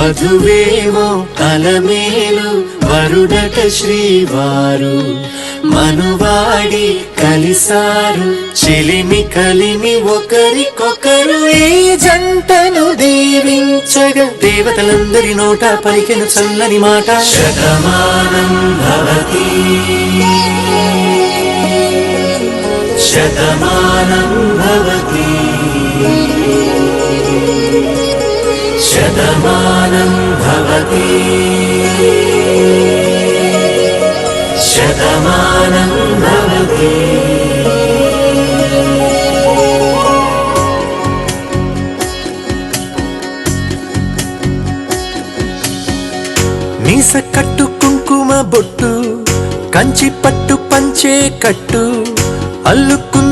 వధువేమో అలమేలు వరుడట శ్రీవారు మనువాడి కలిసారు చెలిమి కలిమి ఒకరికొకరు ఈ జంటను దీవించగా దేవతలందరి నోట పలికిన చల్లని మాట శతమానం భవతి శతమానం భవతి శతమానం భవతి శతమానం భవతి మీస కట్టు కుంకుమ బొట్టు కంచి పట్టు పంచే కట్టు అల్లుకు